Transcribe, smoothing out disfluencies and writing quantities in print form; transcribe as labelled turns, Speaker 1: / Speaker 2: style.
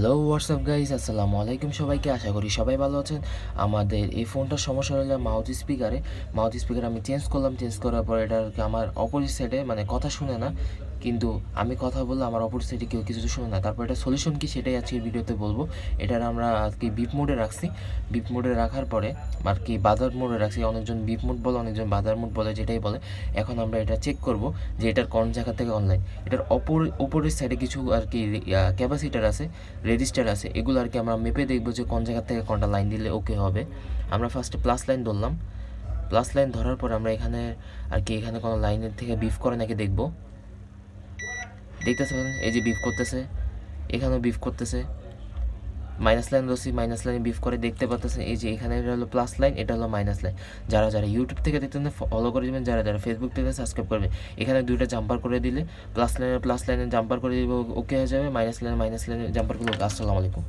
Speaker 1: Hello WhatsApp guys, আসসালামু আলাইকুম সবাইকে। আশা করি সবাই ভালো আছেন। আমাদের এই ফোনটার সমস্যা হলো মাউথ স্পিকার আমি চেঞ্জ করলাম। চেঞ্জ করার পর এটা আর কি আমার অপোজিট সাইডে মানে কথা শুনে না, কিন্তু আমি কথা বললে আমার অপোজিট সাইডে কেউ কিছু শুনে না। তারপর এটা সলিউশন কি সেটাই আজকের ভিডিওতে বলবো। এটার আমরা আজকে বিপ মোডে রাখছি। বিপ মোডে রাখার পরে আর কি বাজার মোডে রাখছি। অনেকজন বিপ মোড বলে, অনেকজন বাজার মোড বলে, যেটাই বলে। এখন আমরা এটা চেক করব যে এটার কোন জায়গা থেকে অনলাইন। এটার উপরের সাইডে কিছু আর কি ক্যাপাসিটার আছে, রেজিস্টার আছে, এগুলো আর কি আমরা মেপে দেখবো যে কোন জায়গা থেকে কোনটা লাইন দিলে ওকে হবে। আমরা ফার্স্টে প্লাস লাইন ধরলাম। প্লাস লাইন ধরার পর আমরা এখানে আর কি এখানে কোনো লাইনের থেকে বিফ করে নাকি দেখবো। দেখতেছে এই যে বিফ করতেছে, এখানেও বিফ করতেছে। মাইনাস লাইন ধরছি, মাইনাস লাইনে বিফ করে দেখতে পাচ্ছেন। এই যে এখানে এটা হলো প্লাস লাইন, এটা হলো মাইনাস লাইন। যারা যারা ইউটিউব থেকে দেখতেন ফলো করে দেবেন, যারা যারা ফেসবুক থেকে সাবস্ক্রাইব করবেন। এখানে দুইটা জাম্পার করে দিলে প্লাস লাইনে জাম্পার করে দিলে ওকে হয়ে যাবে, মাইনাস লাইনে জাম্পার করলে ওকে। আসসালামু আলাইকুম।